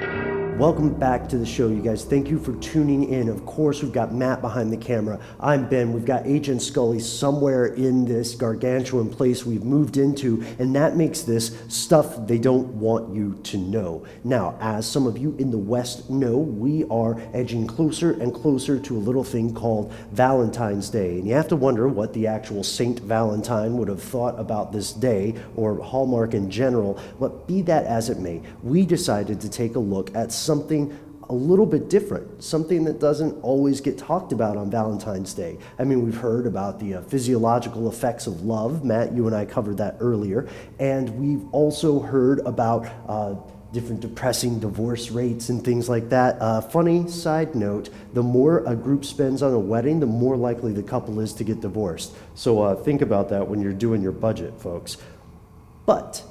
Welcome back to the show, you guys. Thank you for tuning in. Of course, we've got Matt behind the camera. I'm Ben. We've got Agent Scully somewhere in this gargantuan place we've moved into, and that makes this stuff they don't want you to know. Now, as some of you in the West know, we are edging closer and closer to a little thing called Valentine's Day. And you have to wonder what the actual Saint Valentine would have thought about this day, or Hallmark in general. But be that as it may, we decided to take a look at something a little bit different, something that doesn't always get talked about on Valentine's Day. I mean, we've heard about the physiological effects of love. Matt, you and I covered that earlier. And we've also heard about different depressing divorce rates and things like that. Funny side note, the more a group spends on a wedding, the more likely the couple is to get divorced. So think about that when you're doing your budget, folks. But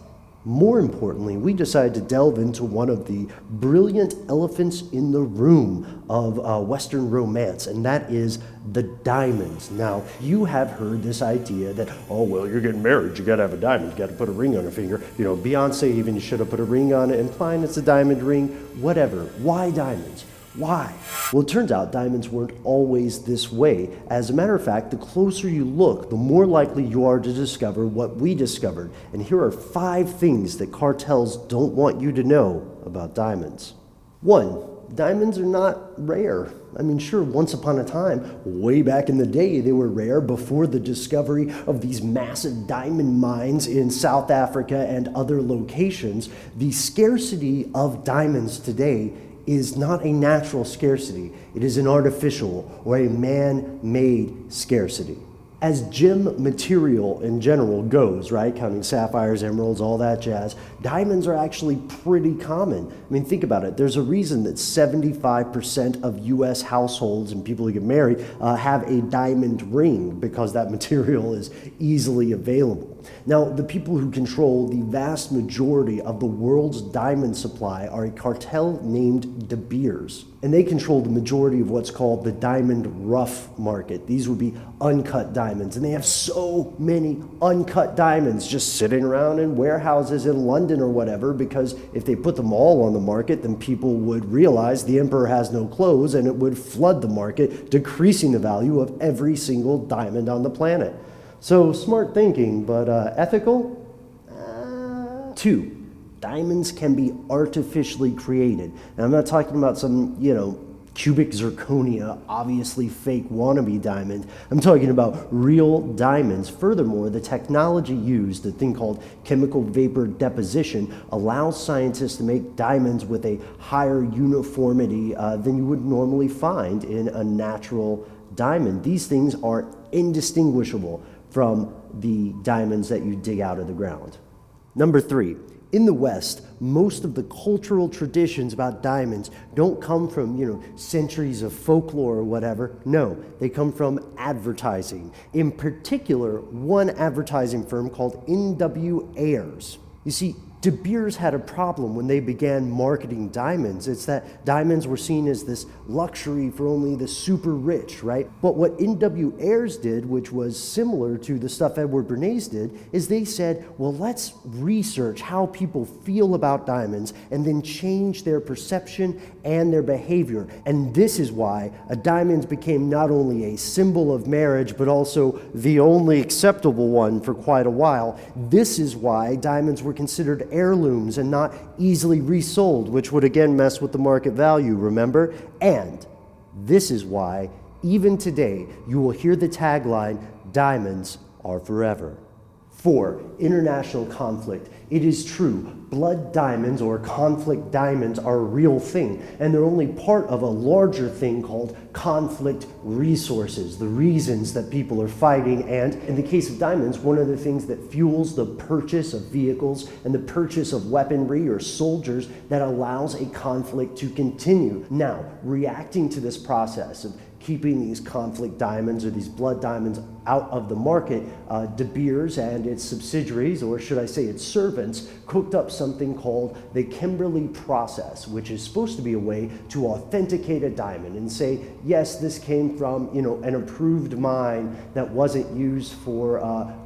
more importantly, we decided to delve into one of the brilliant elephants in the room of Western romance, and that is the diamonds. Now, you have heard this idea that, oh, well, you're getting married, you gotta have a diamond, you gotta put a ring on your finger. You know, Beyonce even should have put a ring on it, implying it's a diamond ring, whatever. Why diamonds? Why? Well, it turns out diamonds weren't always this way. As a matter of fact, the closer you look, the more likely you are to discover what we discovered. And here are 5 things that cartels don't want you to know about diamonds. 1, diamonds are not rare. I mean, sure, once upon a time, way back in the day, they were rare before the discovery of these massive diamond mines in South Africa and other locations. The scarcity of diamonds today is not a natural scarcity. It is an artificial or a man-made scarcity. As gem material in general goes, right, counting sapphires, emeralds, all that jazz, diamonds are actually pretty common. I mean, think about it. There's a reason that 75% of US households and people who get married have a diamond ring, because that material is easily available. Now, the people who control the vast majority of the world's diamond supply are a cartel named De Beers, and they control the majority of what's called the diamond rough market. These would be uncut diamonds, and they have so many uncut diamonds just sitting around in warehouses in London or whatever, because if they put them all on the market, then people would realize the emperor has no clothes, and it would flood the market, decreasing the value of every single diamond on the planet. So smart thinking, but ethical? 2, diamonds can be artificially created. And I'm not talking about some, cubic zirconia, obviously fake wannabe diamond. I'm talking about real diamonds. Furthermore, the technology used, the thing called chemical vapor deposition, allows scientists to make diamonds with a higher uniformity than you would normally find in a natural diamond. These things are indistinguishable from the diamonds that you dig out of the ground. Number 3, in the West, most of the cultural traditions about diamonds don't come from, centuries of folklore or whatever. No, they come from advertising. In particular, one advertising firm called N.W. Ayers. You see, De Beers had a problem when they began marketing diamonds. It's that diamonds were seen as this luxury for only the super rich, right? But what N.W. Ayers did, which was similar to the stuff Edward Bernays did, is they said, well, let's research how people feel about diamonds and then change their perception and their behavior. And this is why a diamond became not only a symbol of marriage, but also the only acceptable one for quite a while. This is why diamonds were considered heirlooms and not easily resold, which would again mess with the market value, remember? And this is why, even today, you will hear the tagline, "Diamonds are forever." 4, international conflict. It is true, blood diamonds or conflict diamonds are a real thing, and they're only part of a larger thing called conflict resources, the reasons that people are fighting. And in the case of diamonds, one of the things that fuels the purchase of vehicles and the purchase of weaponry or soldiers that allows a conflict to continue. Now, reacting to this process of keeping these conflict diamonds or these blood diamonds out of the market, De Beers and its subsidiaries, or should I say its servants, cooked up something called the Kimberley process, which is supposed to be a way to authenticate a diamond and say, yes, this came from an approved mine that wasn't used for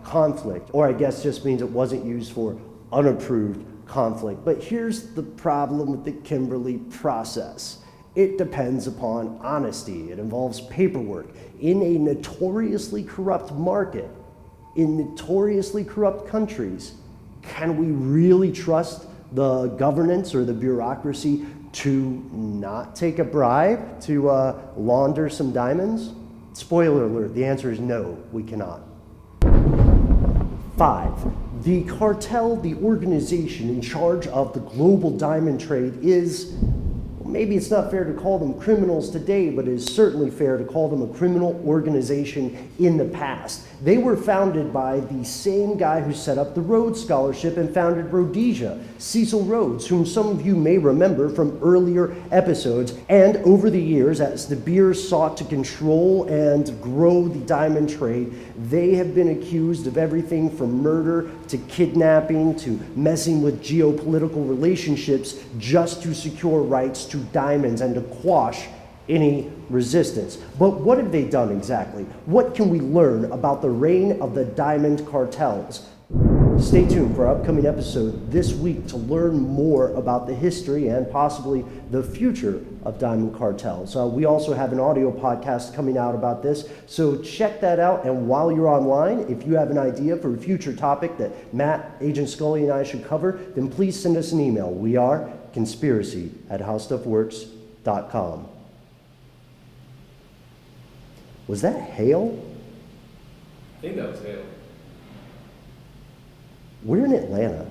conflict, or I guess just means it wasn't used for unapproved conflict. But here's the problem with the Kimberley process. It depends upon honesty. It involves paperwork. In a notoriously corrupt market, in notoriously corrupt countries, can we really trust the governance or the bureaucracy to not take a bribe to launder some diamonds? Spoiler alert, the answer is no, we cannot. 5. The cartel, the organization in charge of the global diamond trade is, maybe it's not fair to call them criminals today, but it is certainly fair to call them a criminal organization in the past. They were founded by the same guy who set up the Rhodes Scholarship and founded Rhodesia, Cecil Rhodes, whom some of you may remember from earlier episodes. And over the years, as De Beers sought to control and grow the diamond trade, they have been accused of everything from murder to kidnapping to messing with geopolitical relationships just to secure rights to diamonds and to quash any resistance. But what have they done exactly? What can we learn about the reign of the diamond cartels? Stay tuned for our upcoming episode this week to learn more about the history and possibly the future of diamond cartels. We also have an audio podcast coming out about this, so check that out. And while you're online, if you have an idea for a future topic that Matt, Agent Scully, and I should cover, then please send us an email. We are conspiracy@howstuffworks.com. Was that hail? I think that was hail. We're in Atlanta.